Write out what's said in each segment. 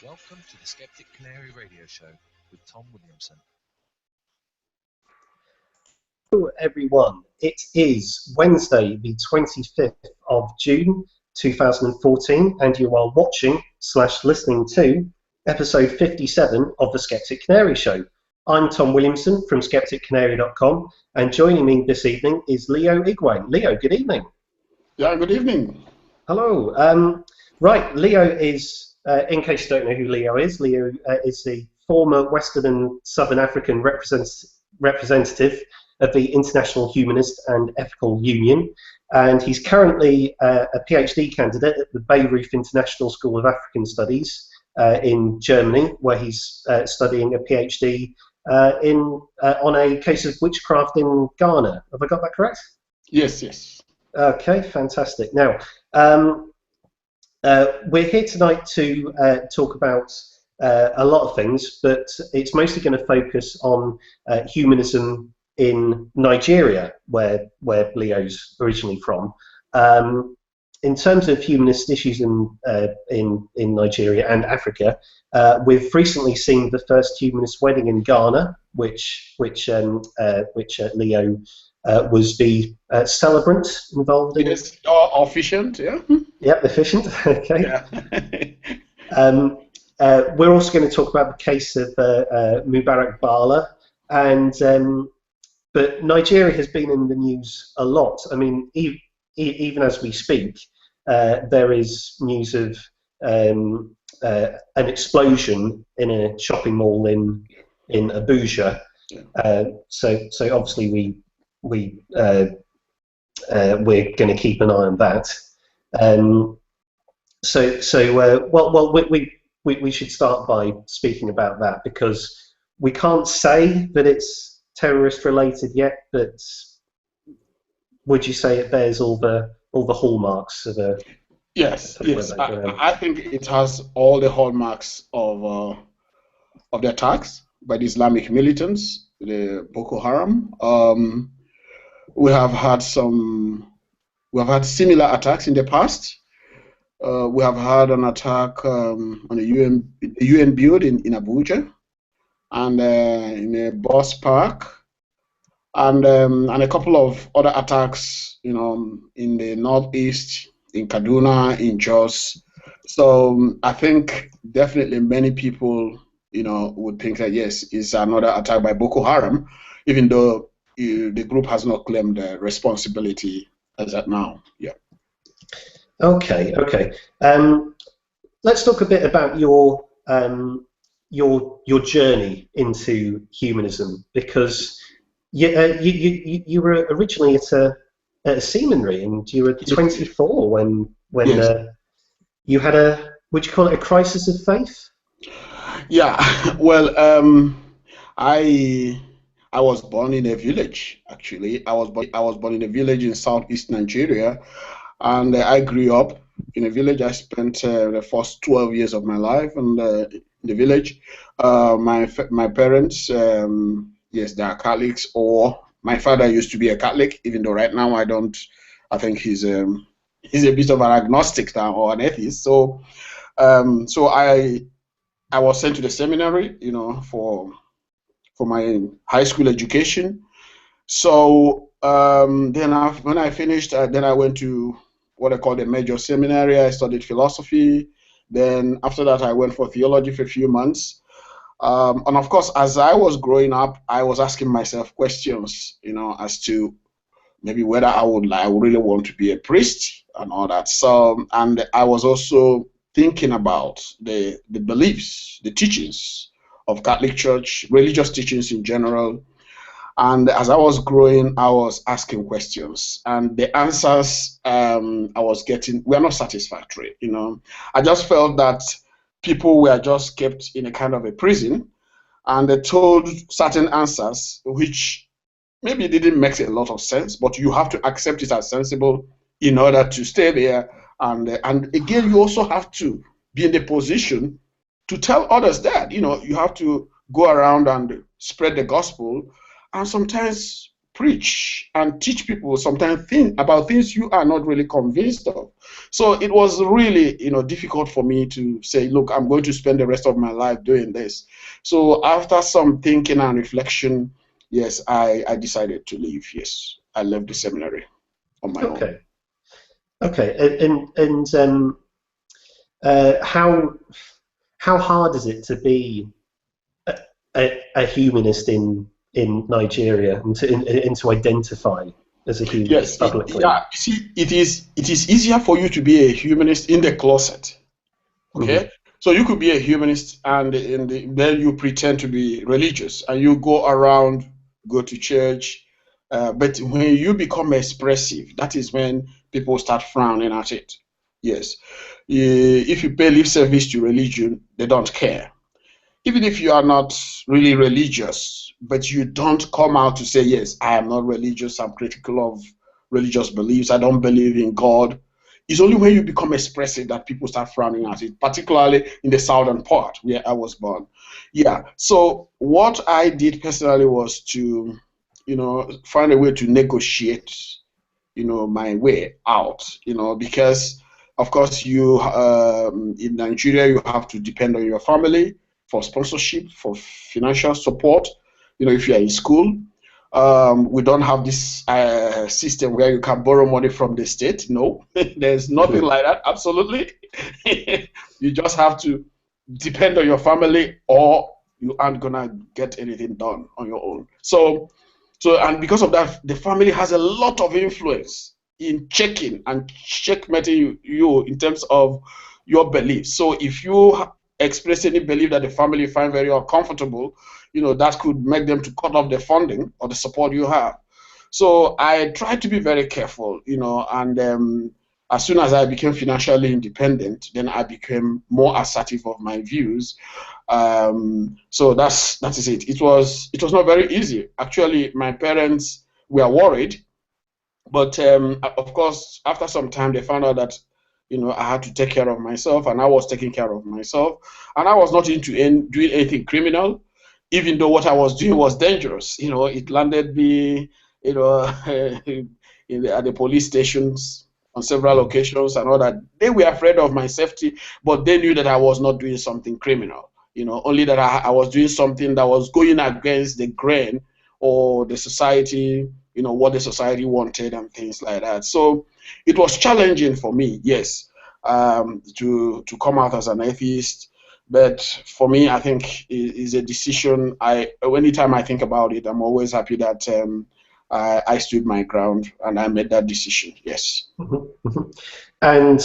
Welcome to the Skeptic Canary radio show with Tom Williamson. Hello everyone, it is Wednesday the 25th of June 2014 and you are watching / listening to episode 57 of the Skeptic Canary show. I'm Tom Williamson from skepticcanary.com and joining me this evening is Leo Igwe. Leo, good evening. Yeah, good evening. Hello. Right, Leo is, in case you don't know who Leo is the former Western and Southern African representative of the International Humanist and Ethical Union, and he's currently a PhD candidate at the Beirut International School of African Studies in Germany, where he's studying a PhD on a case of witchcraft in Ghana. Have I got that correct? Yes, yes. Okay, fantastic. Now, we're here tonight to talk about a lot of things, but it's mostly going to focus on humanism in Nigeria, where Leo's originally from. In terms of humanist issues in Nigeria and Africa, we've recently seen the first humanist wedding in Ghana, which Leo was the celebrant involved in. Yes, officiant, yeah. Yep, efficient. Okay. Yeah. We're also going to talk about the case of Mubarak Bala, and but Nigeria has been in the news a lot. I mean, even as we speak, there is news of an explosion in a shopping mall in Abuja. So obviously we're going to keep an eye on that. We should start by speaking about that, because we can't say that it's terrorist related yet, but would you say it bears all the hallmarks of a? Yes, yes. I think it has all the hallmarks of the attacks by the Islamic militants, the Boko Haram. We have had similar attacks in the past. We have had an attack on the UN building in Abuja, and in a bus park, and a couple of other attacks, in the northeast, in Kaduna, in Jos. So I think definitely many people, would think that yes, it's another attack by Boko Haram, even though the group has not claimed responsibility as at now. Yeah. Okay. Let's talk a bit about your journey into humanism, because you were originally at a seminary, and you were 24 when yes. You had would you call it a crisis of faith? Yeah. Well, I was born in a village. Actually, I was born in a village in southeast Nigeria. And I grew up in a village. I spent the first 12 years of my life in the village. My parents, yes, they are Catholics, or my father used to be a Catholic, even though right now I don't. I think he's a bit of an agnostic now, or an atheist. So I was sent to the seminary, for my high school education. So then when I finished, then I went to what I call the major seminary. I studied philosophy. Then after that, I went for theology for a few months. And of course, as I was growing up, I was asking myself questions, as to maybe whether I would really want to be a priest and all that. So, and I was also thinking about the beliefs, the teachings of Catholic Church, religious teachings in general. And as I was growing, I was asking questions, and the answers I was getting were not satisfactory. I just felt that people were just kept in a kind of a prison, and they told certain answers which maybe didn't make a lot of sense, but you have to accept it as sensible in order to stay there. And again, you also have to be in the position to tell others that, you have to go around and spread the gospel. And sometimes preach and teach people sometimes about things you are not really convinced of. So it was really, difficult for me to say, look, I'm going to spend the rest of my life doing this. So after some thinking and reflection, yes, I decided to leave. Yes, I left the seminary on my own. Okay. How hard is it to be a humanist in Nigeria and to identify as a humanist publicly? Yeah. See, it is easier for you to be a humanist in the closet. Okay, so you could be a humanist and then you pretend to be religious and you go around, go to church, but when you become expressive, that is when people start frowning at it. Yes, if you pay lip service to religion, they don't care. Even if you are not really religious, but you don't come out to say, yes, I am not religious, I'm critical of religious beliefs, I don't believe in God. It's only when you become expressive that people start frowning at it, particularly in the southern part where I was born. Yeah, so what I did personally was to, find a way to negotiate, my way out, because, of course, you in Nigeria, you have to depend on your family for sponsorship, for financial support, if you're in school. We don't have this system where you can borrow money from the state. No, there's nothing like that, absolutely. You just have to depend on your family or you aren't gonna get anything done on your own. So and because of that, the family has a lot of influence in checking and checkmating you in terms of your beliefs. So if you express any belief that the family find very uncomfortable, that could make them to cut off the funding or the support you have. So I tried to be very careful, and as soon as I became financially independent, then I became more assertive of my views. So that is it. It was not very easy. Actually, my parents were worried, but of course, after some time, they found out that I had to take care of myself, and I was taking care of myself, and I was not into doing anything criminal, even though what I was doing was dangerous. It landed me, at the police stations on several occasions and all that. They were afraid of my safety, but they knew that I was not doing something criminal. Only that I was doing something that was going against the grain or the society, what the society wanted and things like that. So it was challenging for me, yes, to come out as an atheist. But for me, I think it is a decision. Anytime I think about it, I'm always happy that I stood my ground and I made that decision. Yes. And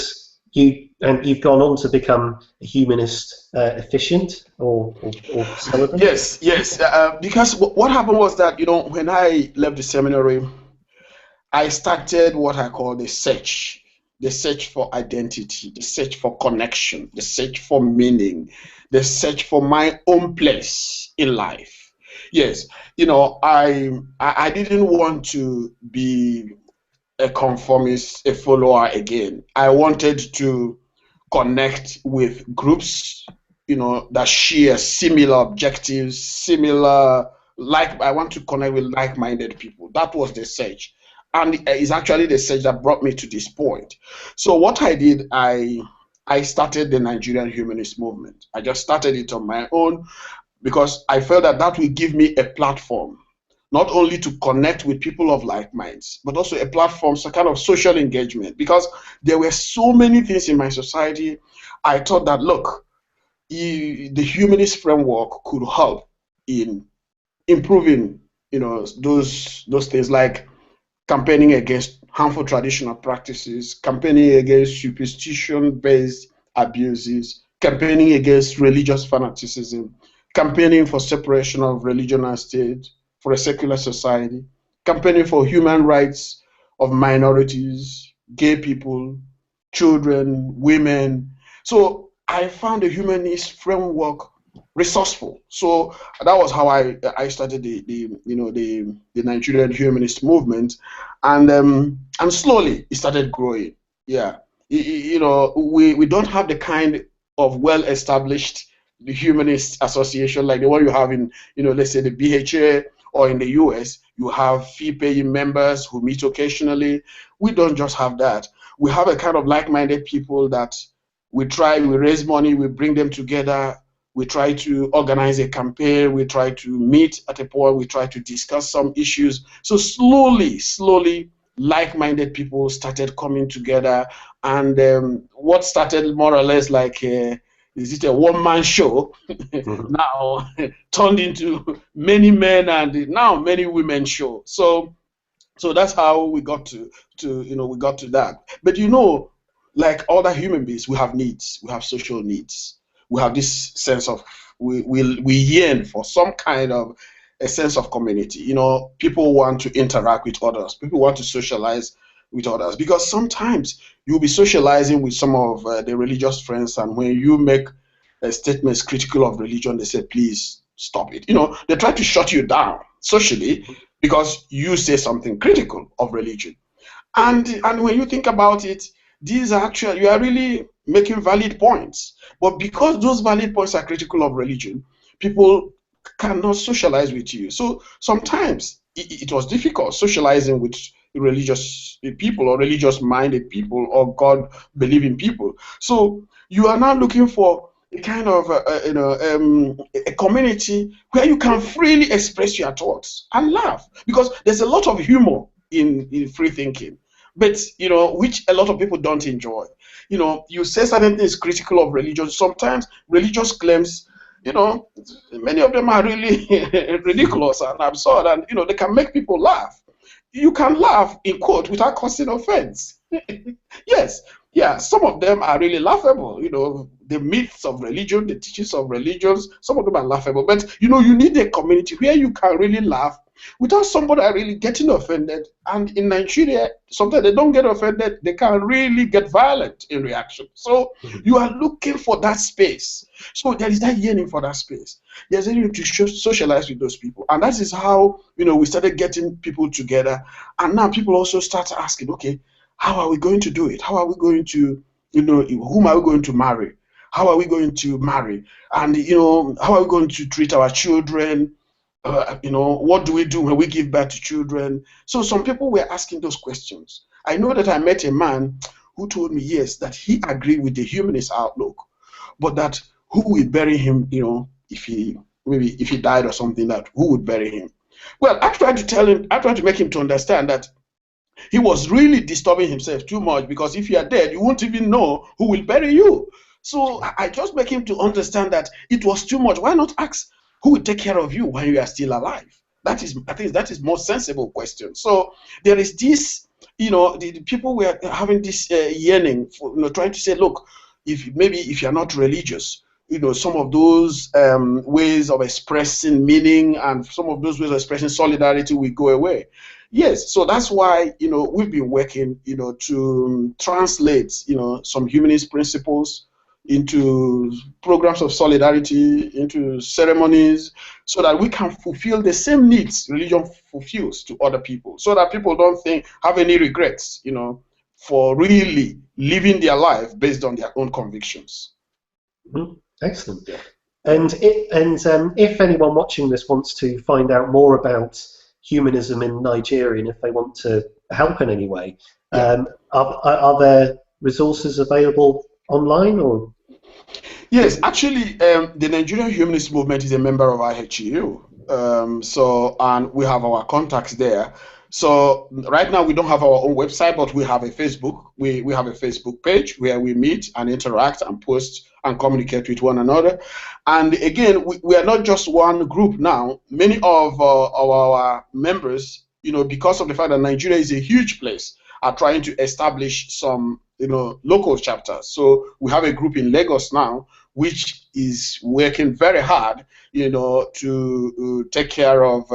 you've gone on to become a humanist efficient or celebrant? Yes. Because what happened was that when I left the seminary, I started what I call the search for identity, the search for connection, the search for meaning, the search for my own place in life. Yes, I didn't want to be a conformist, a follower again. I wanted to connect with groups, that share similar objectives, I want to connect with like-minded people. That was the search. And it's actually the search that brought me to this point. So what I did, I started the Nigerian humanist movement. I just started it on my own because I felt that will give me a platform, not only to connect with people of like minds, but also a platform, so kind of social engagement. Because there were so many things in my society, I thought that, look, the humanist framework could help in improving, those things like campaigning against harmful traditional practices, campaigning against superstition-based abuses, campaigning against religious fanaticism, campaigning for separation of religion and state, for a secular society, campaigning for human rights of minorities, gay people, children, women. So I found the humanist framework resourceful. So that was how I started the Nigerian humanist movement, and slowly it started growing. Yeah, we don't have the kind of well-established humanist association like the one you have in let's say the BHA or in the US, you have fee-paying members who meet occasionally. We don't just have that. We have a kind of like-minded people that we raise money, we bring them together, we try to organize a campaign, we try to meet at a point, we try to discuss some issues. So slowly, like-minded people started coming together, and what started more or less like is it a one-man show now turned into many men and now many women show. So that's how we got to we got to that. But like other human beings, we have needs. We have social needs. We have this sense of we yearn for some kind of a sense of community. People want to interact with others. People want to socialize with others, because sometimes you'll be socializing with some of the religious friends, and when you make statements critical of religion, they say, please stop it. They try to shut you down socially because you say something critical of religion. And when you think about it, these are actually, you are really making valid points. But because those valid points are critical of religion, people cannot socialize with you. So sometimes it was difficult socializing with religious people or religious-minded people or God-believing people. So you are now looking for a kind of a community where you can freely express your thoughts and laugh, because there's a lot of humor in free thinking, but which a lot of people don't enjoy. You say certain things critical of religion. Sometimes religious claims, many of them are really ridiculous and absurd, and they can make people laugh. You can laugh in quote without causing offense. Yes, yeah, some of them are really laughable. The myths of religion, the teachings of religions, some of them are laughable. But you need a community where you can really laugh without somebody really getting offended. And in Nigeria, sometimes they don't get offended, they can really get violent in reaction. So you are looking for that space. So there is that yearning for that space. There's a need to socialize with those people. And that is how, we started getting people together. And now people also start asking, okay, how are we going to do it? How are we going to, whom are we going to marry? How are we going to marry? And, how are we going to treat our children? What do we do when we give birth to children? So some people were asking those questions. I know that I met a man who told me, yes, that he agreed with the humanist outlook, but that who will bury him, if he died or something, that who would bury him? Well, I tried to make him to understand that he was really disturbing himself too much, because if you are dead, you won't even know who will bury you. So I just make him to understand that it was too much. Why not ask who will take care of you when you are still alive? I think that is more sensible question. So there is this, the people were having this yearning for, trying to say, look, if you're not religious, some of those ways of expressing meaning and some of those ways of expressing solidarity will go away. Yes, so that's why we've been working to translate some humanist principles into programs of solidarity, into ceremonies, so that we can fulfill the same needs religion fulfills to other people, so that people don't have any regrets, for really living their life based on their own convictions. Excellent. Yeah. And if anyone watching this wants to find out more about humanism in Nigeria, and if they want to help in any way, are there resources available online or? Yes, actually, the Nigerian Humanist Movement is a member of IHEU. And we have our contacts there. So right now we don't have our own website, but we have a Facebook. We have a Facebook page where we meet and interact and post and communicate with one another. And again, we are not just one group now. Many of our members, because of the fact that Nigeria is a huge place, are trying to establish some local chapters. So we have a group in Lagos now, which is working very hard, to take care of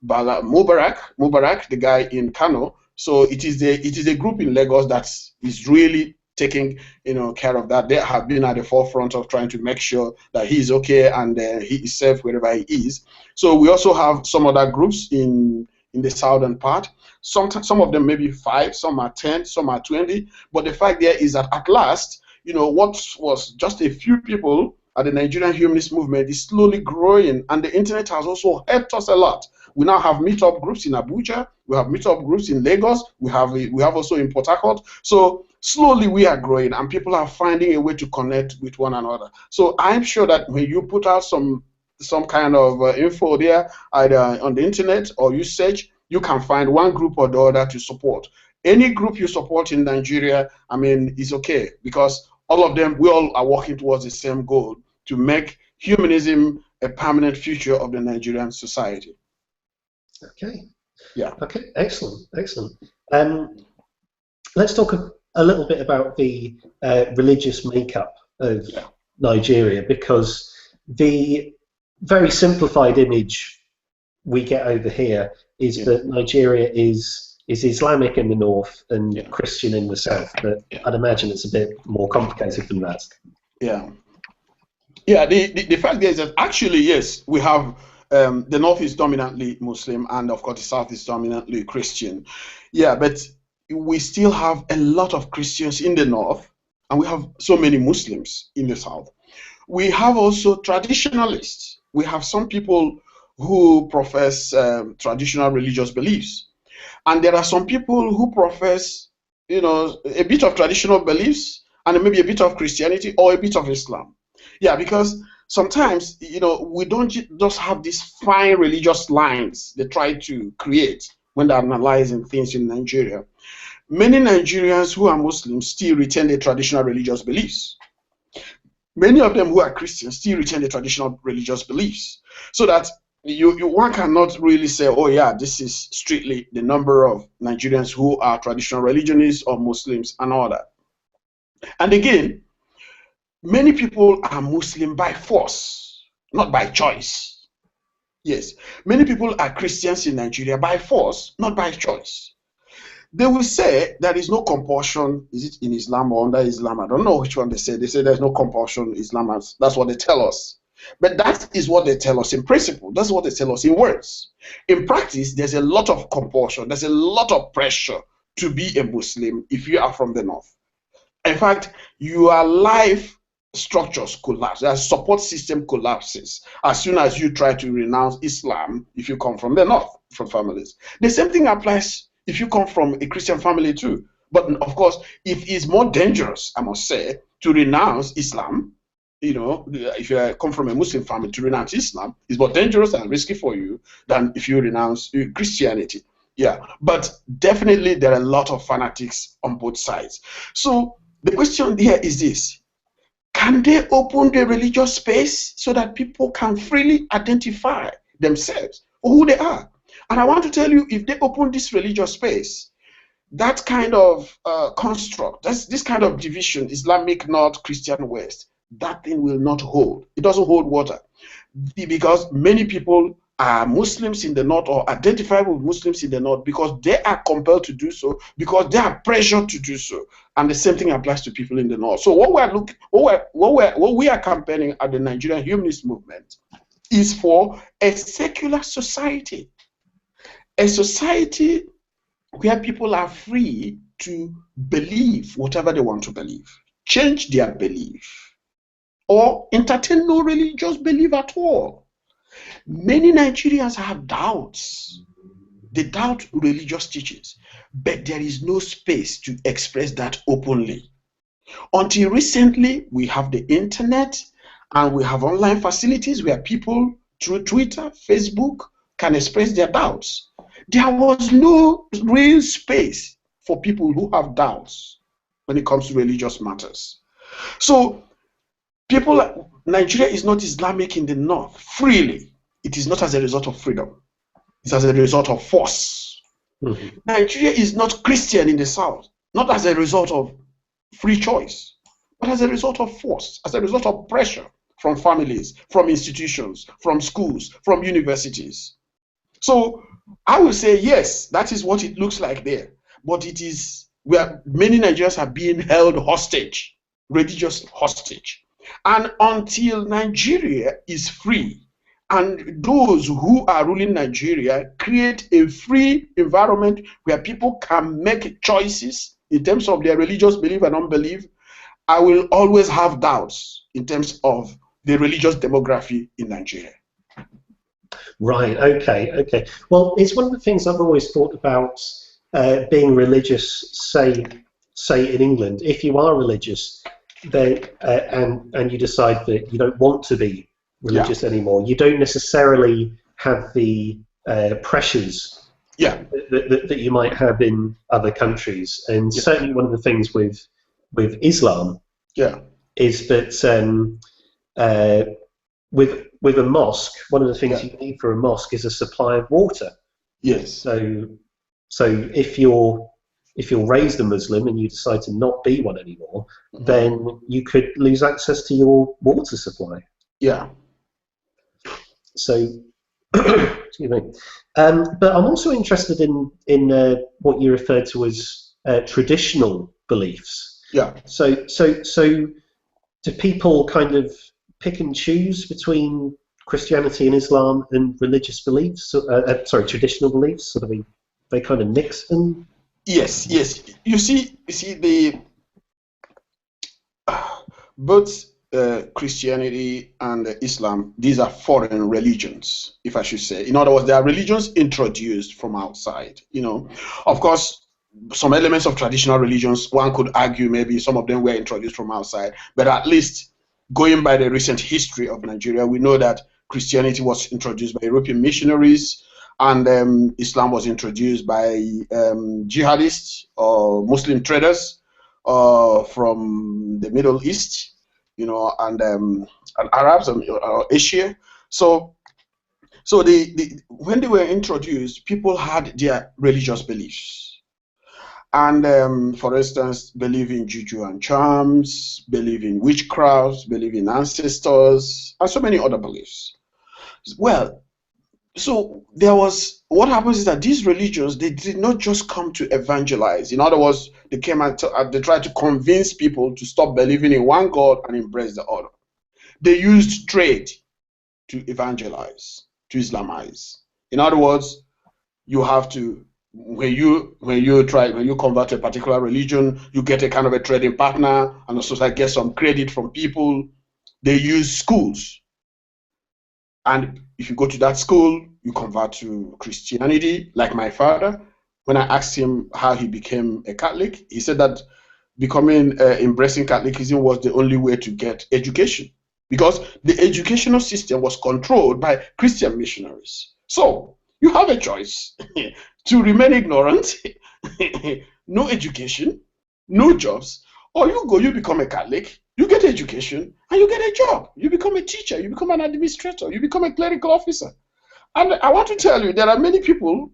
Mubarak, the guy in Kano. So it is a group in Lagos that is really taking care of that. They have been at the forefront of trying to make sure that he is okay and he is safe wherever he is. So we also have some other groups in the southern part. Some of them maybe 5, some are 10, some are 20. But the fact there is that at last, what was just a few people at the Nigerian humanist movement is slowly growing, and the internet has also helped us a lot. We now have meetup groups in Abuja, we have meetup groups in Lagos, we have also in Port Harcourt. So slowly we are growing, and people are finding a way to connect with one another. So I'm sure that when you put out some kind of info there, either on the internet or you search, you can find one group or the other to support. Any group you support in Nigeria, I mean, is okay, because all of them, we all are working towards the same goal, to make humanism a permanent feature of the Nigerian society. Okay. Yeah. Okay. Excellent. Excellent. Let's talk a little bit about the religious makeup of Nigeria, because the very simplified image we get over here is that Nigeria is Islamic in the north and Christian in the south, but I'd imagine it's a bit more complicated than that. Yeah. Yeah, the fact is that actually, yes, we have the north is dominantly Muslim, and of course the south is dominantly Christian. Yeah, but we still have a lot of Christians in the north, and we have so many Muslims in the south. We have also traditionalists. We have some people who profess traditional religious beliefs. And there are some people who profess, you know, a bit of traditional beliefs and maybe a bit of Christianity or a bit of Islam. Yeah, because sometimes, you know, we don't just have these fine religious lines they try to create when they're analyzing things in Nigeria. Many Nigerians who are Muslims still retain their traditional religious beliefs. Many of them who are Christians still retain their traditional religious beliefs. So that one cannot really say, oh yeah, this is strictly the number of Nigerians who are traditional religionists or Muslims and all that. And again, many people are Muslim by force, not by choice. Yes, many people are Christians in Nigeria by force, not by choice. They will say there is no compulsion. Is it in Islam or under Islam? I don't know which one they say. They say there's no compulsion in Islam. That's what they tell us. But that is what they tell us in principle. That's what they tell us in words. In practice, there's a lot of compulsion. There's a lot of pressure to be a Muslim if you are from the north. In fact, your life structures collapse. Your support system collapses as soon as you try to renounce Islam if you come from the north, from families. The same thing applies if you come from a Christian family too. But of course, it is more dangerous, I must say, to renounce Islam. You know, if you come from a Muslim family, to renounce Islam is more dangerous and risky for you than if you renounce Christianity. Yeah, but definitely there are a lot of fanatics on both sides. So the question here is this: can they open the religious space so that people can freely identify themselves or who they are? And I want to tell you, if they open this religious space, that kind of construct, this kind of division, Islamic North, Christian West, that thing will not hold. It doesn't hold water, because many people are Muslims in the north or identify with Muslims in the north because they are compelled to do so, because they are pressured to do so. And the same thing applies to people in the north. So what we are campaigning at the Nigerian humanist movement is for a secular society, a society where people are free to believe whatever they want to believe, change their belief, or entertain no religious belief at all. Many Nigerians have doubts. They doubt religious teachings, but there is no space to express that openly. Until recently, we have the internet and we have online facilities where people through Twitter, Facebook can express their doubts. There was no real space for people who have doubts when it comes to religious matters. So Nigeria is not Islamic in the north freely. It is not as a result of freedom. It's as a result of force. Mm-hmm. Nigeria is not Christian in the south, not as a result of free choice, but as a result of force, as a result of pressure from families, from institutions, from schools, from universities. So I will say, yes, that is what it looks like there. But it is where many Nigerians are being held hostage, religious hostage. And until Nigeria is free, and those who are ruling Nigeria create a free environment where people can make choices in terms of their religious belief and unbelief, I will always have doubts in terms of the religious demography in Nigeria. Right. Okay. Well, it's one of the things I've always thought about being religious. Say in England, if you are religious, then and you decide that you don't want to be religious anymore, you don't necessarily have the pressures that you might have in other countries. And certainly one of the things with Islam is that with a mosque, one of the things you need for a mosque is a supply of water. Yes. So if you're raised a Muslim and you decide to not be one anymore, then you could lose access to your water supply. Yeah. So, excuse me. But I'm also interested in what you referred to as traditional beliefs. Yeah. So do people kind of pick and choose between Christianity and Islam and religious beliefs? Traditional beliefs. So they kind of mix them. Yes. You see both Christianity and Islam, these are foreign religions, if I should say. In other words, they are religions introduced from outside. Of course, some elements of traditional religions, one could argue maybe some of them were introduced from outside, but at least going by the recent history of Nigeria, we know that Christianity was introduced by European missionaries, and Islam was introduced by jihadists or Muslim traders from the Middle East, and Arabs and Asia. So when they were introduced, people had their religious beliefs. And for instance, believe in juju and charms, believe in witchcraft, believe in ancestors, and so many other beliefs. Well, so what happens is that these religions, they did not just come to evangelize. In other words, they came and they tried to convince people to stop believing in one God and embrace the other. They used trade to evangelize, to Islamize. In other words, you have to, when you convert to a particular religion, you get a kind of a trading partner, and also get some credit from people. They use schools. And if you go to that school, you convert to Christianity, like my father. When I asked him how he became a Catholic, he said that embracing Catholicism was the only way to get education, because the educational system was controlled by Christian missionaries. So you have a choice to remain ignorant, no education, no jobs, or you become a Catholic, you get education, and you get a job. You become a teacher, you become an administrator, you become a clerical officer. And I want to tell you, there are many people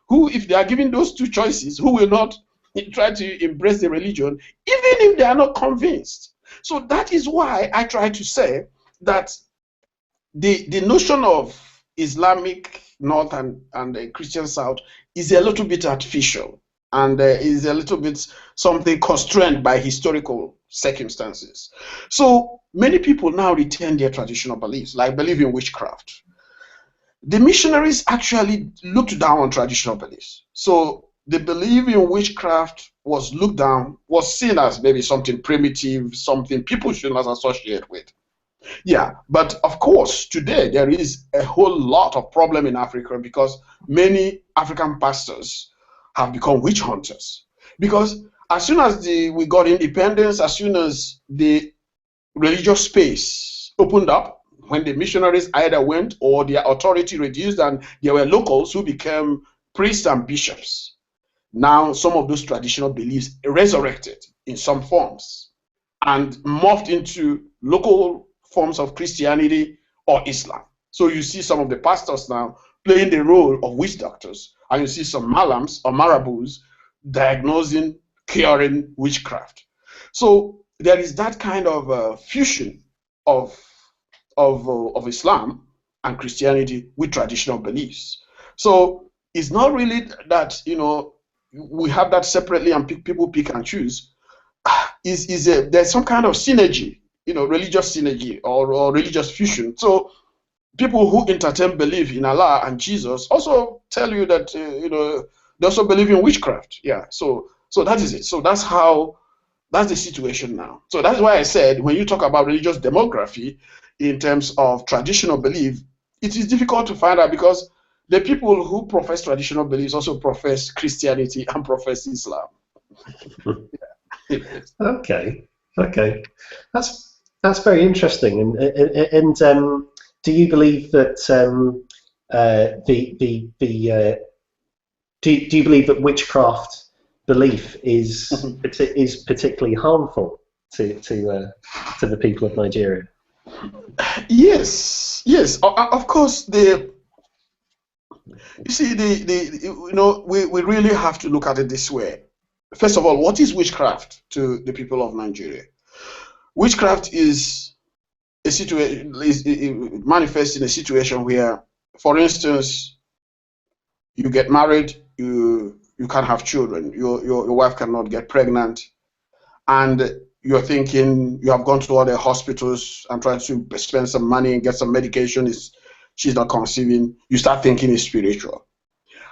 who, if they are given those two choices, who will not try to embrace the religion, even if they are not convinced. So that is why I try to say that the notion of Islamic North and Christian South is a little bit artificial, and is a little bit something constrained by historical circumstances. So many people now retain their traditional beliefs, like believe in witchcraft. The missionaries actually looked down on traditional beliefs. So the belief in witchcraft was looked down, was seen as maybe something primitive, something people should not associate with. Yeah, but of course, today there is a whole lot of problem in Africa, because many African pastors have become witch hunters. Because as soon as we got independence, as soon as the religious space opened up, when the missionaries either went or their authority reduced, and there were locals who became priests and bishops. Now some of those traditional beliefs resurrected in some forms and morphed into local forms of Christianity or Islam. So you see some of the pastors now playing the role of witch doctors, and you see some malams or marabouts diagnosing, curing witchcraft. So there is that kind of fusion of Islam and Christianity with traditional beliefs. So it's not really that we have that separately and people pick and choose. There's some kind of synergy, religious synergy or religious fusion. So people who entertain belief in Allah and Jesus also tell you that they also believe in witchcraft. Yeah. So that is it. So that's the situation now. So that's why I said, when you talk about religious demography, in terms of traditional belief, it is difficult to find out because the people who profess traditional beliefs also profess Christianity and profess Islam. Okay, okay, that's very interesting. And do you believe that do you believe that witchcraft belief is particularly harmful to the people of Nigeria? Yes, yes. Of course, you see, we really have to look at it this way. First of all, what is witchcraft to the people of Nigeria? Witchcraft is a situation, it manifests in a situation where, for instance, you get married, you can't have children, your wife cannot get pregnant, and you're thinking, you have gone to all the hospitals and tried to spend some money and get some medication, she's not conceiving, you start thinking it's spiritual.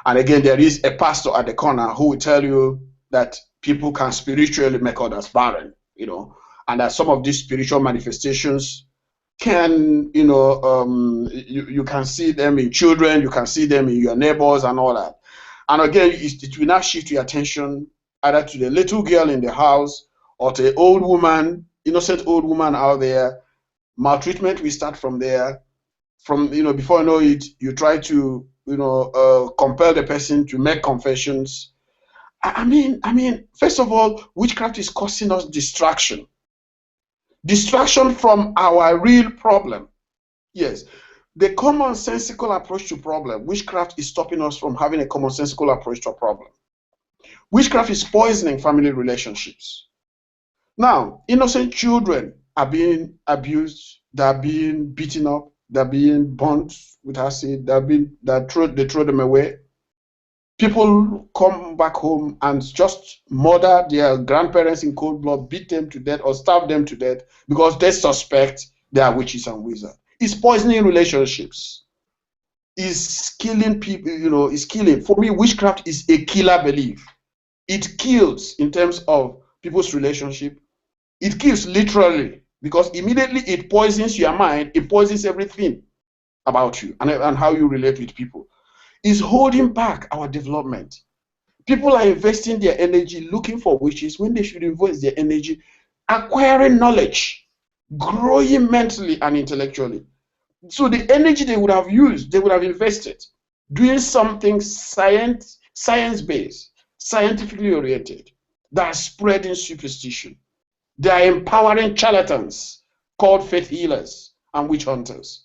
And again, there is a pastor at the corner who will tell you that people can spiritually make others barren, and that some of these spiritual manifestations can, you can see them in children, you can see them in your neighbors and all that. And again, it will now shift your attention either to the little girl in the house or to an old woman, innocent old woman out there. Maltreatment will start from there. From, before you know it, you try to, compel the person to make confessions. I mean, first of all, witchcraft is causing us distraction. Distraction from our real problem. Yes, the commonsensical approach to problem. Witchcraft is stopping us from having a commonsensical approach to a problem. Witchcraft is poisoning family relationships. Now, innocent children are being abused, they're being beaten up, they're being burnt with acid, they throw them away. People come back home and just murder their grandparents in cold blood, beat them to death or starve them to death because they suspect they are witches and wizards. It's poisoning relationships. It's killing people, it's killing. For me, witchcraft is a killer belief. It kills in terms of people's relationship. It kills literally because immediately it poisons your mind, it poisons everything about you and how you relate with people. Is holding back our development. People are investing their energy looking for witches when they should invest their energy acquiring knowledge, growing mentally and intellectually. So the energy they would have used, they would have invested doing something science-based, scientifically oriented, that are spreading superstition. They are empowering charlatans called faith healers and witch hunters.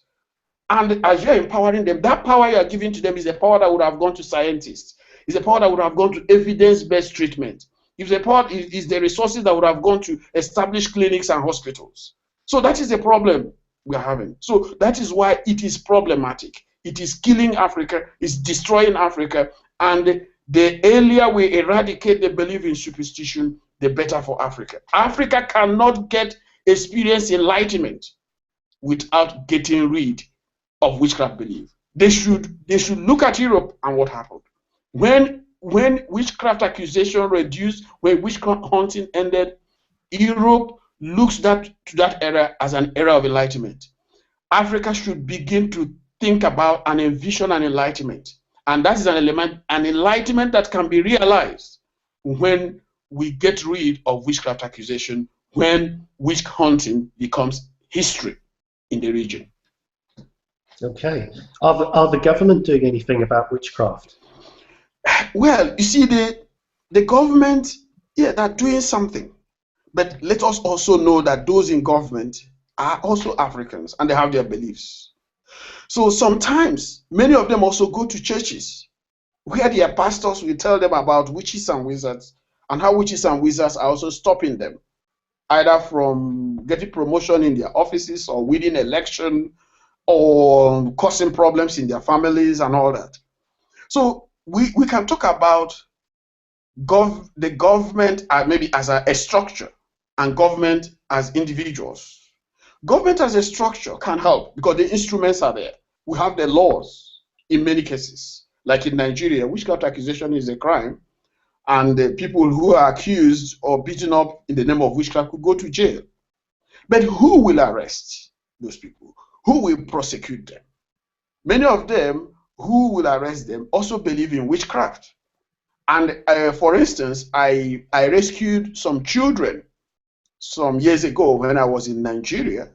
And as you're empowering them, that power you are giving to them is a power that would have gone to scientists. It's a power that would have gone to evidence-based treatment. It's a power is the resources that would have gone to established clinics and hospitals. So that is the problem we're having. So that is why it is problematic. It is killing Africa, it's destroying Africa, and the earlier we eradicate the belief in superstition, the better for Africa. Africa cannot experience enlightenment without getting rid of witchcraft belief. They should look at Europe and what happened. When witchcraft accusation reduced, when witchcraft hunting ended, Europe looks to that era as an era of enlightenment. Africa should begin to think about and envision an enlightenment. And that is an enlightenment that can be realized when we get rid of witchcraft accusation, when witch hunting becomes history in the region. Okay. Are the government doing anything about witchcraft? Well, you see, the government, yeah, they're doing something. But let us also know that those in government are also Africans and they have their beliefs. So sometimes, many of them also go to churches where their pastors will tell them about witches and wizards and how witches and wizards are also stopping them, either from getting promotion in their offices or winning election or causing problems in their families and all that. So we can talk about the government maybe as a structure and government as individuals. Government as a structure can help because the instruments are there. We have the laws in many cases. Like in Nigeria, witchcraft accusation is a crime, and the people who are accused or beaten up in the name of witchcraft could go to jail. But who will arrest? those people? Who will prosecute them? Many of them who will arrest them also believe in witchcraft. And for instance, I rescued some children some years ago when I was in Nigeria,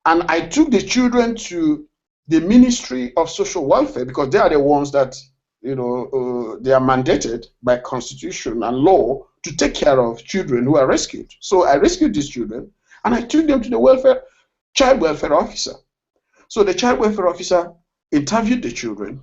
and I took the children to the Ministry of Social Welfare because they are the ones that, they are mandated by constitution and law to take care of children who are rescued. So I rescued these children and I took them to the child welfare officer. So the child welfare officer interviewed the children,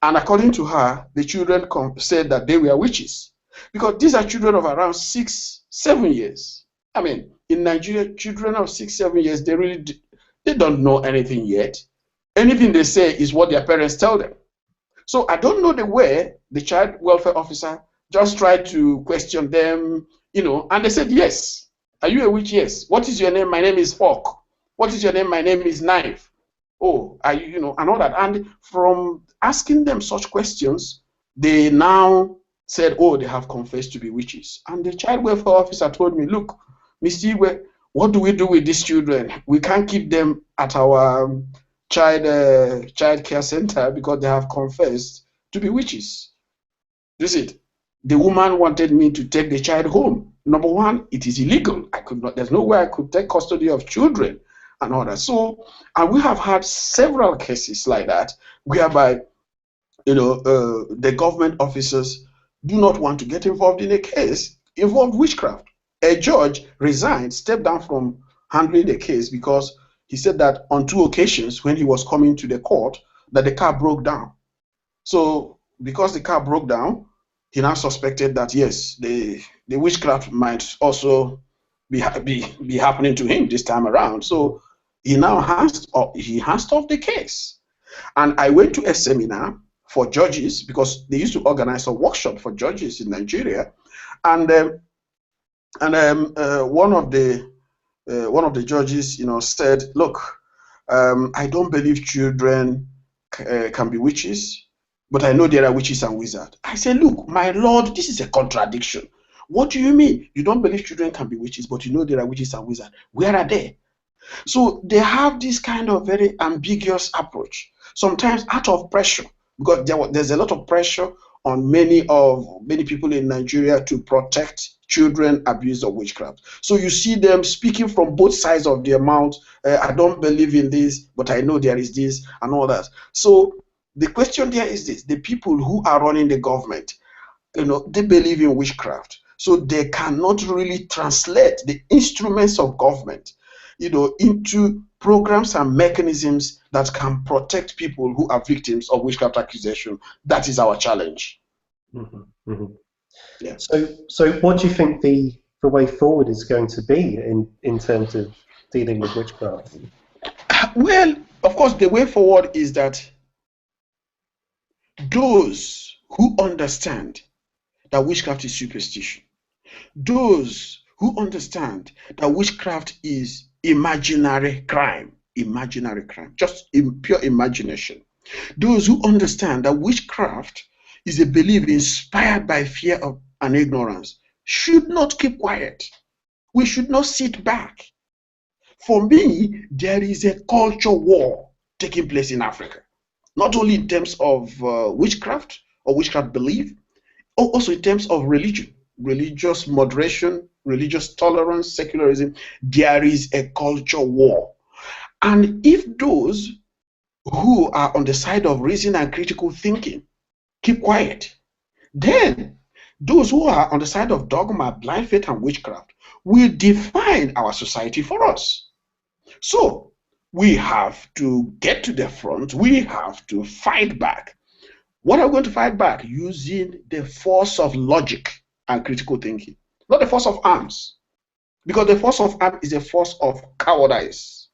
and according to her, the children said that they were witches because these are children of around 6, 7 years. I mean, in Nigeria, children of 6, 7 years, they don't know anything yet. Anything they say is what their parents tell them. So I don't know the way the child welfare officer just tried to question them, and they said, yes. Are you a witch? Yes. What is your name? My name is Fork. What is your name? My name is Knife. Oh, are you, and all that. And from asking them such questions, they now said, oh, they have confessed to be witches. And the child welfare officer told me, look, Mr. Igwe, what do we do with these children? We can't keep them at our child care center because they have confessed to be witches. This is it. The woman wanted me to take the child home. Number one, it is illegal. I could not. There's no way I could take custody of children and all that. So, and we have had several cases like that, whereby, the government officers do not want to get involved in a case involved witchcraft. A judge resigned, stepped down from handling the case because he said that on 2 occasions when he was coming to the court, that the car broke down. So because the car broke down, he now suspected that yes, the witchcraft might also be happening to him this time around. So he now hands off the case. And I went to a seminar for judges because they used to organize a workshop for judges in Nigeria, and one of the judges, said, look, I don't believe children can be witches, but I know there are witches and wizards. I said, look, my Lord, this is a contradiction. What do you mean? You don't believe children can be witches, but you know there are witches and wizards. Where are they? So they have this kind of very ambiguous approach, sometimes out of pressure, because there's a lot of pressure on many people in Nigeria to protect children abused of witchcraft. So you see them speaking from both sides of their mouth. I don't believe in this, but I know there is this and all that. So the question there is this: the people who are running the government, they believe in witchcraft, so they cannot really translate the instruments of government, into programs and mechanisms that can protect people who are victims of witchcraft accusation. That is our challenge. Mm-hmm, mm-hmm. Yeah. So what do you think the way forward is going to be in terms of dealing with witchcraft? Well, of course, the way forward is that those who understand that witchcraft is superstition, those who understand that witchcraft is imaginary crime, just in pure imagination, those who understand that witchcraft is a belief inspired by fear and ignorance should not keep quiet. We should not sit back. For me, there is a culture war taking place in Africa, not only in terms of witchcraft or witchcraft belief, also in terms of religion, religious moderation, religious tolerance, secularism. There is a culture war. And if those who are on the side of reason and critical thinking keep quiet, then those who are on the side of dogma, blind faith, and witchcraft will define our society for us. So we have to get to the front. We have to fight back. What are we going to fight back? Using the force of logic and critical thinking, not the force of arms. Because the force of arms is a force of cowardice.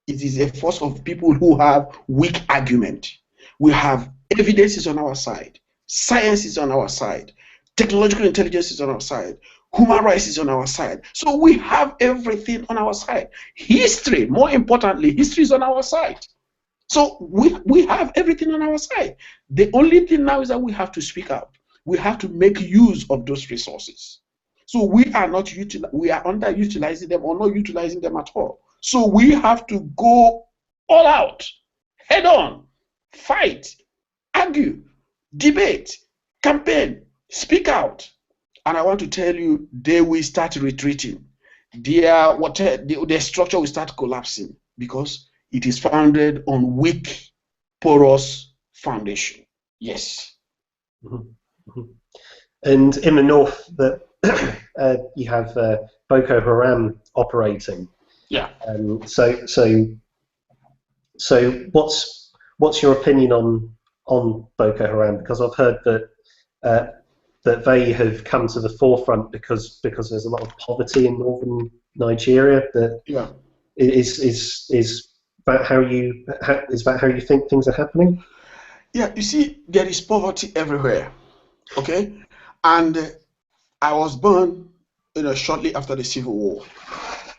It is a force of people who have weak argument. We have evidences on our side. Science is on our side. Technological intelligence is on our side. Human rights is on our side. So we have everything on our side. History, more importantly, history is on our side. So we have everything on our side. The only thing now is that we have to speak up. We have to make use of those resources. So we are underutilizing them or not utilizing them at all. So we have to go all out, head on, fight, argue, debate, campaign, speak out. And I want to tell you, they will start retreating. Their structure will start collapsing because it is founded on weak, porous foundation. Yes. Mm-hmm. And in the north, you have Boko Haram operating. Yeah. So what's your opinion on Boko Haram? Because I've heard that they have come to the forefront because there's a lot of poverty in northern Nigeria. Yeah. Is that how you think things are happening? Yeah, you see, there is poverty everywhere. Okay, and I was born, shortly after the Civil War.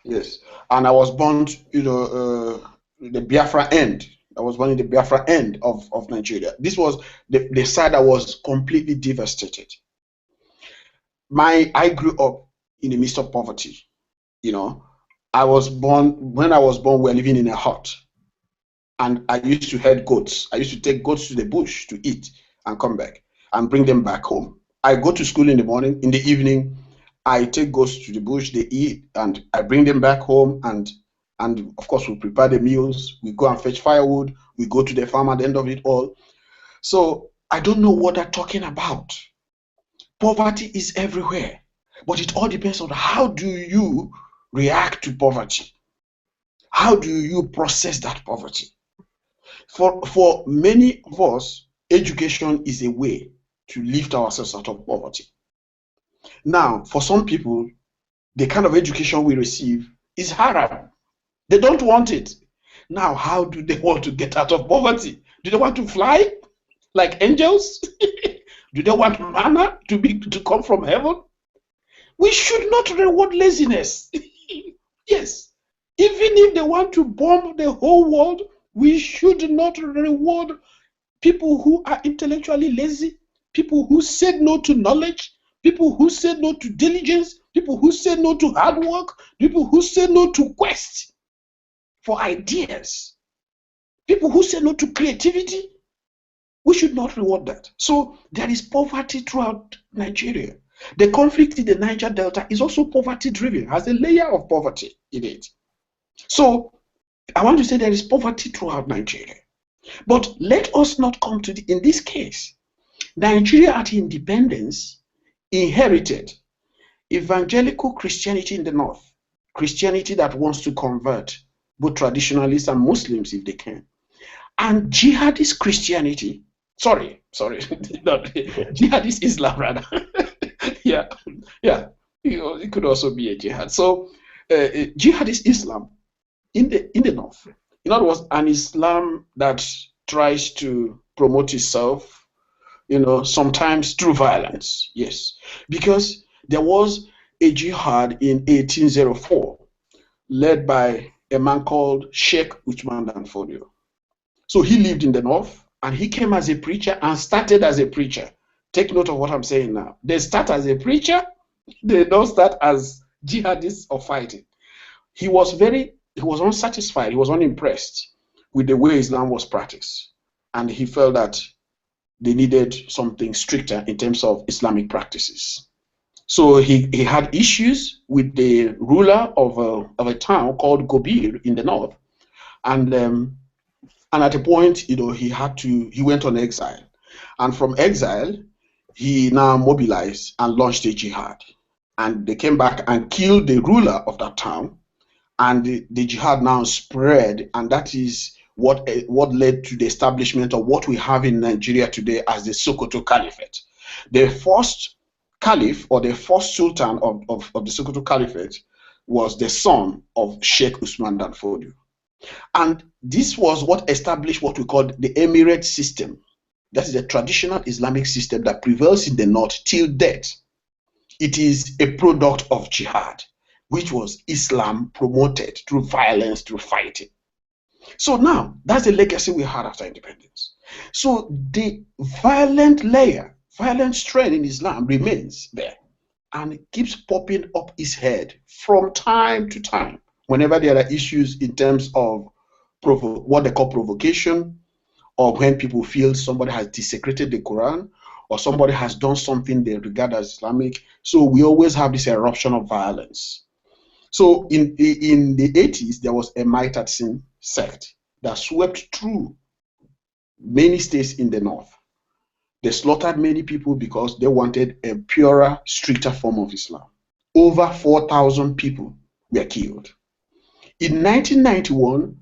Yes, and I was born, the Biafra end. I was born in the Biafra end of Nigeria. This was the side that was completely devastated. I grew up in the midst of poverty. When I was born, we were living in a hut. And I used to herd goats. I used to take goats to the bush to eat and come back and bring them back home. I go to school in the morning. In the evening, I take goats to the bush, they eat, and I bring them back home. And of course, we prepare the meals. We go and fetch firewood. We go to the farm at the end of it all. So I don't know what they're talking about. Poverty is everywhere. But it all depends on how do you react to poverty. How do you process that poverty? For many of us, education is a way to lift ourselves out of poverty. Now, for some people, the kind of education we receive is haram. They don't want it. Now, how do they want to get out of poverty? Do they want to fly like angels? Do they want manna to come from heaven? We should not reward laziness. Yes. Even if they want to bomb the whole world, we should not reward people who are intellectually lazy, people who said no to knowledge, people who said no to diligence, people who said no to hard work, people who said no to quest for ideas, people who said no to creativity. We should not reward that. So there is poverty throughout Nigeria. The conflict in the Niger Delta is also poverty driven, has a layer of poverty in it. So I want to say there is poverty throughout Nigeria. But let us not come to in this case, Nigeria at independence inherited evangelical Christianity in the north, Christianity that wants to convert both traditionalists and Muslims if they can, and jihadist Christianity, jihadist Islam rather. yeah, it could also be a jihad. So jihadist Islam in the north. In other words, an Islam that tries to promote itself, sometimes through violence. Yes, because there was a jihad in 1804 led by a man called Sheikh Usman Dan Fodio. So he lived in the north and he came as a preacher and started as a preacher. Take note of what I'm saying now. They start as a preacher, they don't start as jihadists or fighting. He was unsatisfied, he was unimpressed with the way Islam was practiced. And he felt that they needed something stricter in terms of Islamic practices. So he had issues with the ruler of a town called Gobir in the north. And at a point, he went on exile. And from exile, he now mobilized and launched a jihad. And they came back and killed the ruler of that town. And the jihad now spread, and that is what led to the establishment of what we have in Nigeria today as the Sokoto Caliphate. The first caliph or the first sultan of the Sokoto Caliphate was the son of Sheikh Usman Dan Fodio. And this was what established what we call the Emirate system. That is a traditional Islamic system that prevails in the north till death. It is a product of jihad, which was Islam promoted through violence, through fighting. So now, that's the legacy we had after independence. So the violent strand in Islam remains there. And it keeps popping up its head from time to time whenever there are issues in terms of what they call provocation, or when people feel somebody has desecrated the Quran, or somebody has done something they regard as Islamic. So we always have this eruption of violence. So in the 80s, there was a Maitatsin sect that swept through many states in the north. They slaughtered many people because they wanted a purer, stricter form of Islam. Over 4,000 people were killed. In 1991,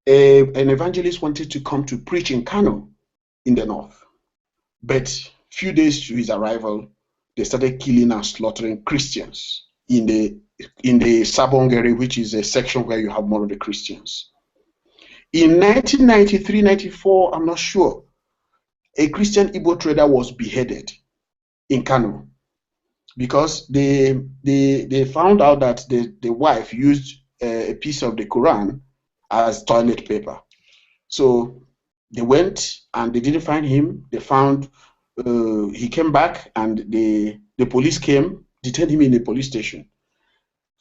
an evangelist wanted to come to preach in Kano in the north. But few days to his arrival, they started killing and slaughtering Christians in the Sabongeri, which is a section where you have more of the Christians. In 1993-94, I'm not sure, a Christian Igbo trader was beheaded in Kano because they found out that the wife used a piece of the Quran as toilet paper. So they went and they didn't find him. They found he came back, and the police came, detained him in the police station.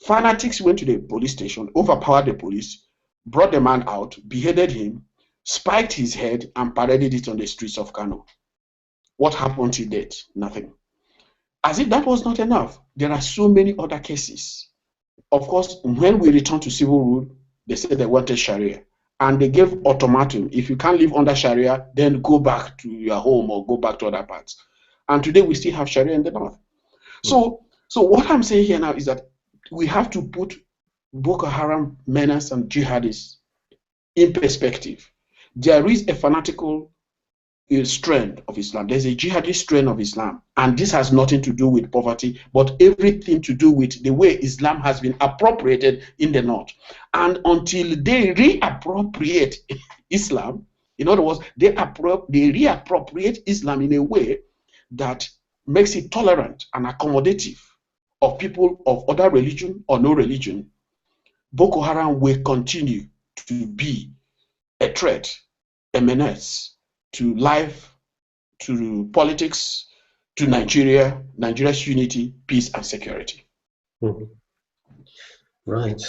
Fanatics went to the police station, overpowered the police, brought the man out, beheaded him, spiked his head, and paraded it on the streets of Kano. What happened to that? Nothing. As if that was not enough, there are so many other cases. Of course, when we returned to civil rule, they said they wanted Sharia. And they gave ultimatum: if you can't live under Sharia, then go back to your home or go back to other parts. And today we still have Sharia in the north. So what I'm saying here now is that we have to put Boko Haram menace and jihadists in perspective. There is a fanatical strand of Islam. There's a jihadist strain of Islam. And this has nothing to do with poverty, but everything to do with the way Islam has been appropriated in the north. And until they reappropriate Islam, in other words, they reappropriate Islam in a way that makes it tolerant and accommodative of people of other religion or no religion, Boko Haram will continue to be a threat, a menace to life, to politics, to Nigeria's unity, peace, and security. Mm-hmm. Right.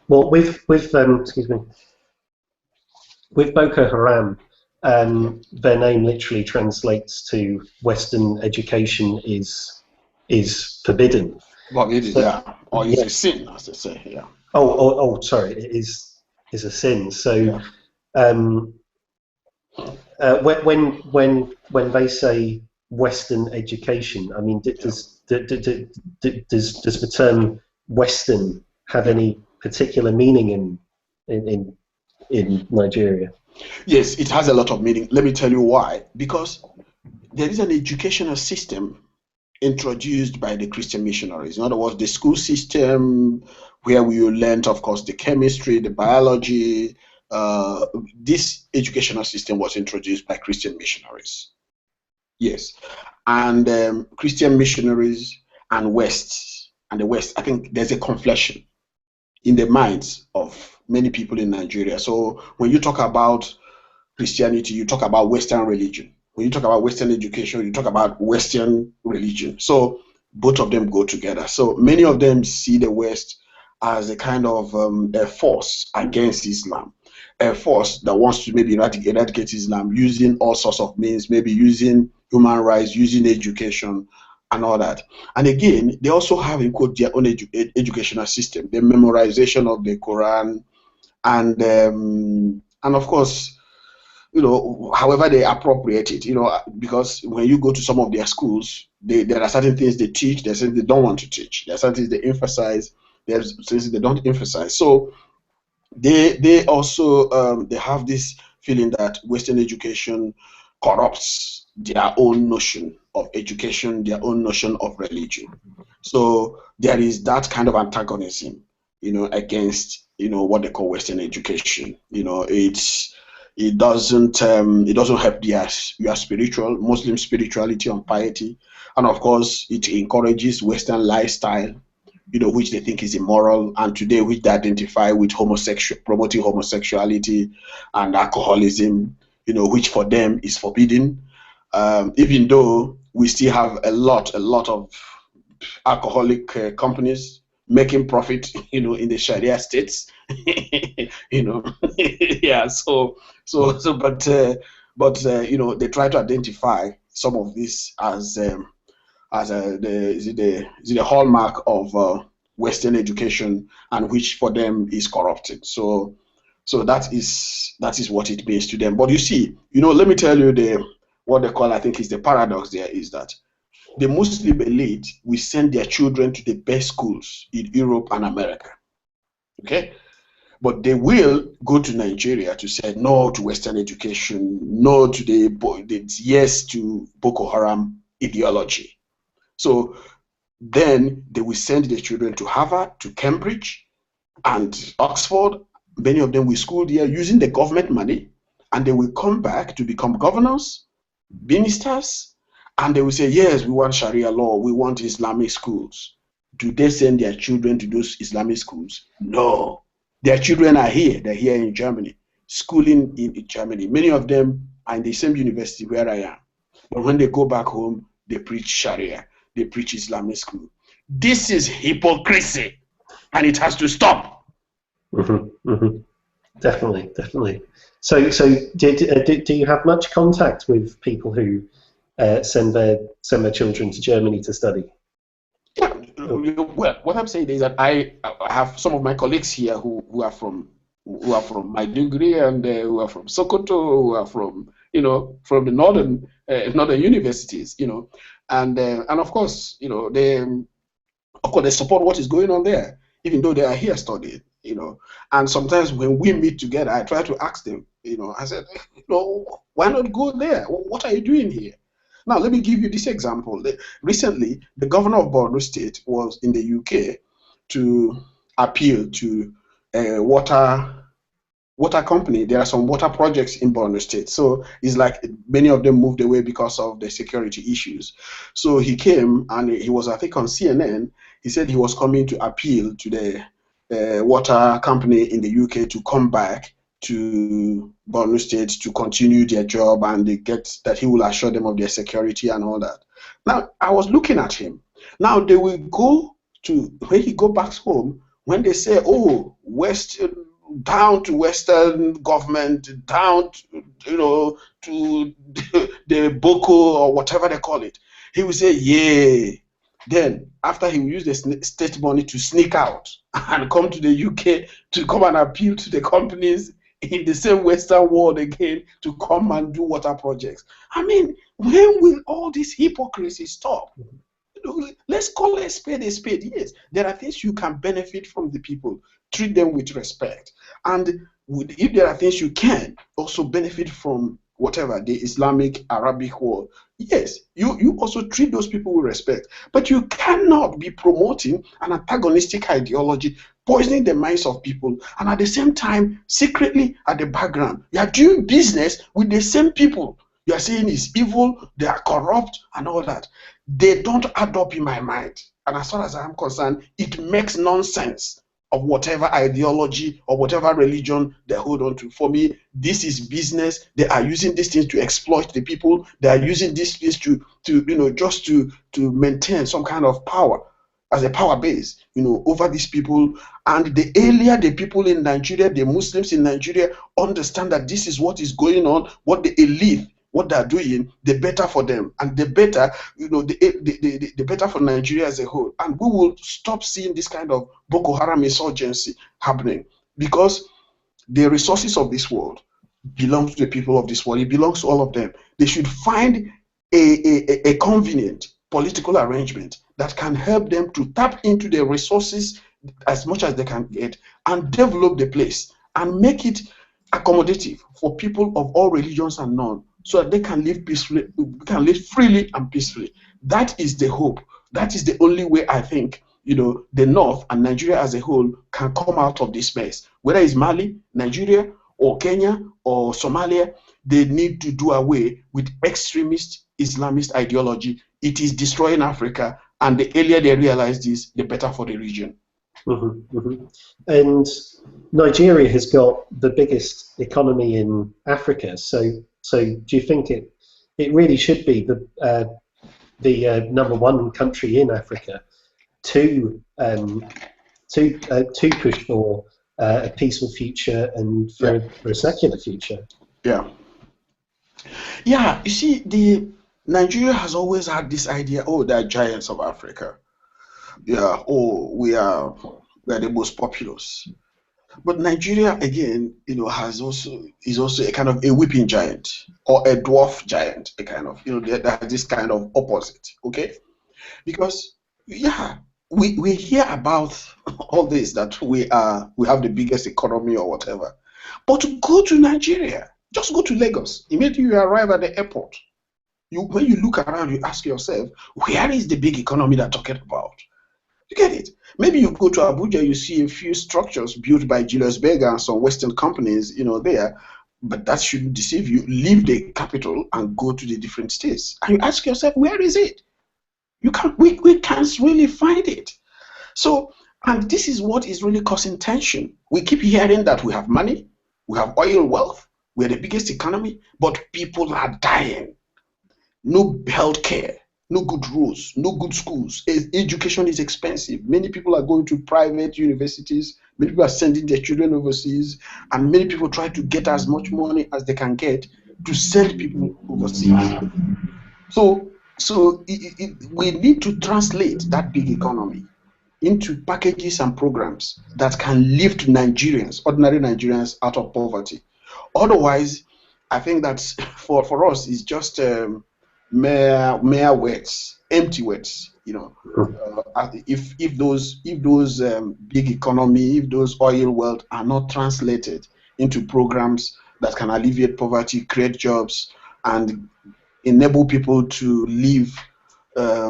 Well, with Boko Haram, their name literally translates to "Western education is forbidden." Well, it is, yeah, or it's a sin, as they say, yeah. Oh, sorry, it is a sin. So, when they say Western education, I mean, does the term Western have any particular meaning in Nigeria? Yes, it has a lot of meaning. Let me tell you why. Because there is an educational system introduced by the Christian missionaries. In other words, the school system where we learned, of course, the chemistry, the biology. This educational system was introduced by Christian missionaries. Yes, and Christian missionaries and the West, I think there's a conflation in the minds of many people in Nigeria. So when you talk about Christianity, you talk about Western religion. When you talk about Western education, you talk about Western religion. So both of them go together. So many of them see the West as a kind of a force against Islam, a force that wants to maybe eradicate Islam using all sorts of means, maybe using human rights, using education, and all that. And again, they also have, in quote, their own educational system, the memorization of the Quran, and of course, you know, however they appropriate it, you know, because when you go to some of their schools, there are certain things they teach, there's certain things they don't want to teach, there are certain things they emphasize, there's things they don't emphasize. So they also they have this feeling that Western education corrupts their own notion of education, their own notion of religion. So there is that kind of antagonism, you know, against, you know, what they call Western education. You know, it doesn't help your spiritual Muslim spirituality and piety, and of course it encourages Western lifestyle, you know, which they think is immoral, and today which they identify with promoting homosexuality and alcoholism, you know, which for them is forbidden. Even though we still have a lot of alcoholic companies, making profit, in the Sharia states, yeah. But they try to identify some of this as the hallmark of Western education, and which for them is corrupted. So that is what it means to them. But you see, let me tell you what they call, I think, is the paradox there, is that the Muslim elite will send their children to the best schools in Europe and America. Okay? But they will go to Nigeria to say no to Western education, no to yes to Boko Haram ideology. So then they will send their children to Harvard, to Cambridge, and Oxford. Many of them will school there using the government money, and they will come back to become governors, ministers, and they will say, yes, we want Sharia law, we want Islamic schools. Do they send their children to those Islamic schools? No. Their children are here. They're here in Germany, schooling in Germany. Many of them are in the same university where I am. But when they go back home, they preach Sharia. They preach Islamic school. This is hypocrisy, and it has to stop. Definitely. So do you have much contact with people who send their children to Germany to study? Yeah. Well, what I'm saying is that I have some of my colleagues here who are from Maiduguri, and who are from Sokoto, who are from the northern universities, and of course they support what is going on there, even though they are here studying, and sometimes when we meet together, I try to ask them, I said, why not go there? What are you doing here? Now, let me give you this example. Recently, the governor of Borno State was in the UK to appeal to a water company. There are some water projects in Borno State. So it's like many of them moved away because of the security issues. So he came, and he was, I think, on CNN. He said he was coming to appeal to the water company in the UK to come back to Borno State to continue their job, and that he will assure them of their security and all that. Now, I was looking at him. Now, they will go to, when he go back home, when they say, oh, down to Western government, down to the Boko or whatever they call it, he will say, yeah. Then, after he will use the state money to sneak out and come to the UK to come and appeal to the companies in the same Western world again to come and do water projects. I mean, when will all this hypocrisy stop? Let's call a spade a spade. Yes, there are things you can benefit from the people. Treat them with respect. And if there are things you can also benefit from, whatever, the Islamic, Arabic world, yes, you also treat those people with respect. But you cannot be promoting an antagonistic ideology, poisoning the minds of people, and at the same time, secretly at the background, you are doing business with the same people you are saying is evil, they are corrupt, and all that. They don't add up in my mind. And as far as I'm concerned, it makes nonsense of whatever ideology or whatever religion they hold on to. For me, this is business. They are using these things to exploit the people. They are using these things just to maintain some kind of power as a power base, over these people. And the earlier the people in Nigeria, the Muslims in Nigeria, understand that this is what is going on, what the elite, what they're doing, the better for them, and the better, the better for Nigeria as a whole. And we will stop seeing this kind of Boko Haram insurgency happening, because the resources of this world belong to the people of this world. It belongs to all of them. They should find a convenient political arrangement that can help them to tap into the resources as much as they can get and develop the place and make it accommodative for people of all religions and none, so that they can live peacefully, freely and peacefully. That is the hope. That is the only way I think, the North and Nigeria as a whole can come out of this mess. Whether it's Mali, Nigeria, or Kenya, or Somalia, they need to do away with extremist Islamist ideology. It is destroying Africa, and the earlier they realize this, the better for the region. And Nigeria has got the biggest economy in Africa, so do you think it really should be the number one country in Africa to to push for a peaceful future and for a secular future. Yeah. Yeah, you see, Nigeria has always had this idea, oh, they're giants of Africa. Yeah, oh, we're the most populous. But Nigeria, again, is also a kind of a weeping giant or a dwarf giant, a kind of, that has this kind of opposite, okay? Because, yeah, we hear about all this, that we have the biggest economy or whatever. But go to Nigeria, just go to Lagos. Immediately you arrive at the airport. When you look around, you ask yourself, where is the big economy they're talking about? You get it? Maybe you go to Abuja, you see a few structures built by Julius Berger and some Western companies, there, but that shouldn't deceive you. Leave the capital and go to the different states. And you ask yourself, where is it? We can't really find it. So, and this is what is really causing tension. We keep hearing that we have money, we have oil wealth, we're the biggest economy, but people are dying. No health care, no good roads, no good schools. Education is expensive. Many people are going to private universities. Many people are sending their children overseas. And many people try to get as much money as they can get to send people overseas. So we need to translate that big economy into packages and programs that can lift Nigerians, ordinary Nigerians, out of poverty. Otherwise, I think that for us, it's just mere words, empty words. If those big economy, if those oil wealth are not translated into programs that can alleviate poverty, create jobs, and enable people to live their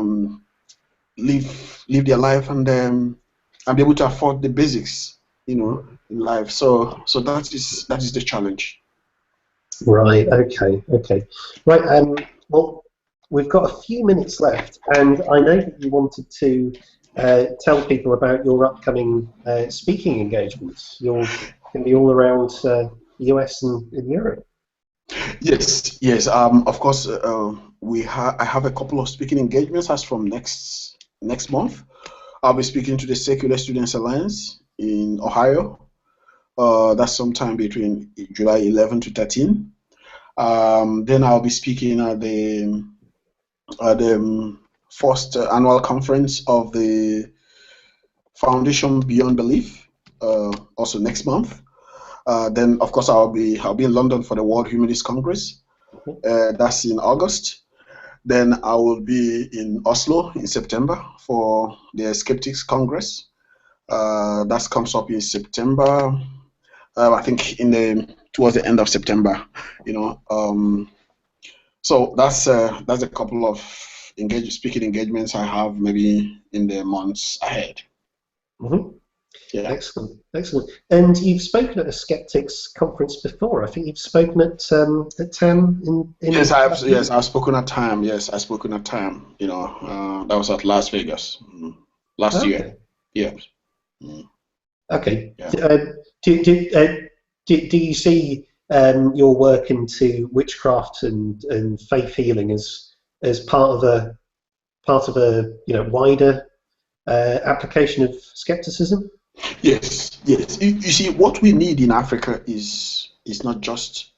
life and be able to afford the basics, in life. So that is the challenge. Right. Okay. Right. Well, we've got a few minutes left, and I know that you wanted to tell people about your upcoming speaking engagements. You're going to be all around the US and Europe. Yes. Of course, I have a couple of speaking engagements as from next month. I'll be speaking to the Secular Students Alliance in Ohio. That's sometime between July 11 to 13. Then I'll be speaking at the first annual conference of the Foundation Beyond Belief, also next month. Then, of course, I'll be in London for the World Humanist Congress. That's in August. Then I will be in Oslo in September for the Skeptics Congress. That comes up in September. I think towards the end of September. So that's a couple of speaking engagements I have maybe in the months ahead. Mm-hmm. Yeah. Excellent. And you've spoken at a Skeptics conference before. I think you've spoken at TAM in Yes, I've spoken at TAM. Yes, I've spoken at TAM. That was at Las Vegas last year. Yeah. Okay. Yeah. Do you see your work into witchcraft and faith healing as part of a wider application of skepticism? Yes. You see, what we need in Africa is not just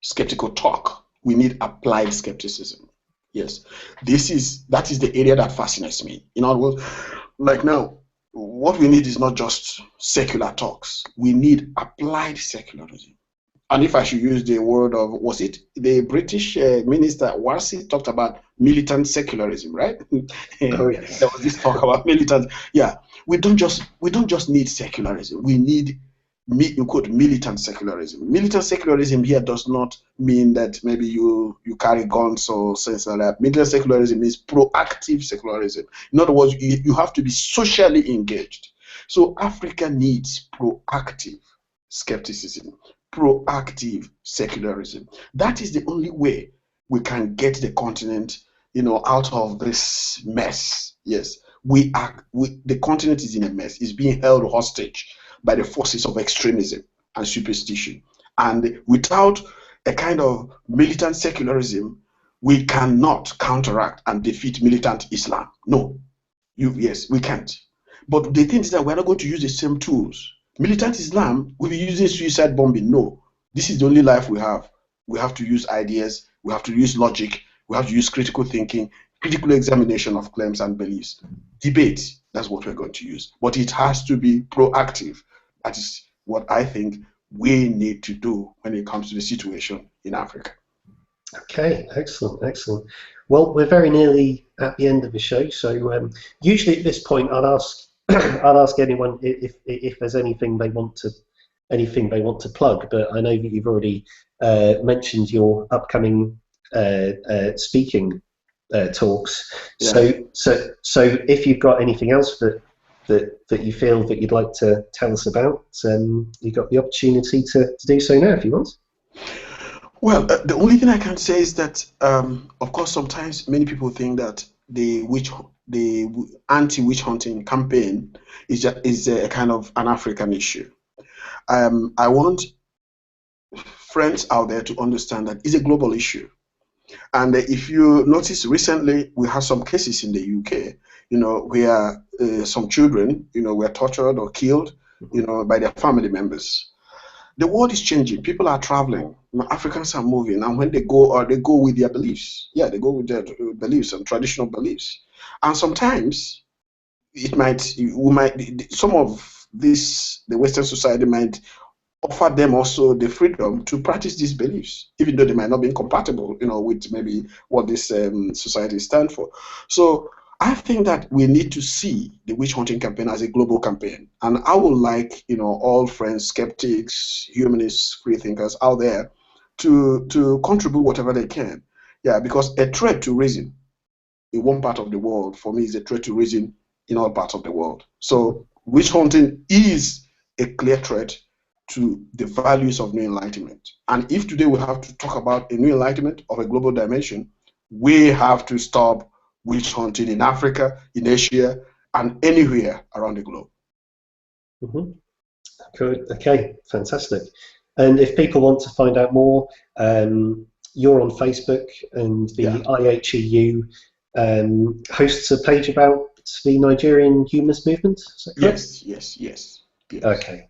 skeptical talk. We need applied skepticism. Yes, that is the area that fascinates me. In other words, like now, what we need is not just secular talks. We need applied secularism. And if I should use the word of, was it the British minister Warsi talked about militant secularism, right? Oh, yes. There was this talk about militant. Yeah, we don't just need secularism. We need, quote, militant secularism. Militant secularism here does not mean that maybe you carry guns or things like that. Militant secularism means proactive secularism. In other words, you have to be socially engaged. So Africa needs proactive skepticism, proactive secularism. That is the only way we can get the continent, out of this mess. Yes, the continent is in a mess. It's being held hostage by the forces of extremism and superstition. And without a kind of militant secularism, we cannot counteract and defeat militant Islam. No, yes, we can't. But the thing is that we're not going to use the same tools. Militant Islam will be using suicide bombing. No, this is the only life we have. We have to use ideas, we have to use logic, we have to use critical thinking, critical examination of claims and beliefs. Debate, that's what we're going to use. But it has to be proactive. That is what I think we need to do when it comes to the situation in Africa. Okay, excellent, excellent. Well, we're very nearly at the end of the show, so usually at this point I'd ask I'd ask anyone if there's anything they want to plug, but I know that you've already mentioned your upcoming speaking talks. Yeah. So if you've got anything else that you feel that you'd like to tell us about, you've got the opportunity to do so now if you want. Well, the only thing I can say is that, of course, sometimes many people think that the anti-witch hunting campaign is a kind of an African issue. I want friends out there to understand that it's a global issue. And if you notice, recently we have some cases in the UK, where some children, were tortured or killed, by their family members. The world is changing. People are traveling. Africans are moving, and when they go with their beliefs. Yeah, they go with their beliefs and traditional beliefs. And sometimes some of this, the Western society might offer them also the freedom to practice these beliefs, even though they might not be incompatible, with maybe what this society stands for. So I think that we need to see the witch hunting campaign as a global campaign. And I would like, all friends, skeptics, humanists, free thinkers out there to contribute whatever they can. Yeah, because a threat to reason in one part of the world, for me, is a threat to reason in all parts of the world. So witch hunting is a clear threat to the values of New Enlightenment. And if today we have to talk about a New Enlightenment of a global dimension, we have to stop witch hunting in Africa, in Asia, and anywhere around the globe. Mm-hmm. Good. Okay, fantastic. And if people want to find out more, you're on Facebook, and the IHEU hosts a page about the Nigerian humanist movement. Is that correct? Yes. Okay.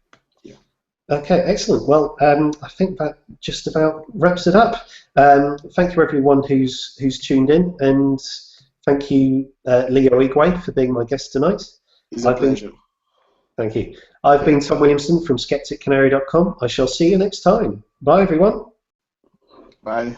Okay, excellent. Well, I think that just about wraps it up. Thank you everyone who's tuned in, and thank you, Leo Igwe, for being my guest tonight. It's a pleasure. Thank you. I've been Tom Williamson from SkepticCanary.com. I shall see you next time. Bye, everyone. Bye.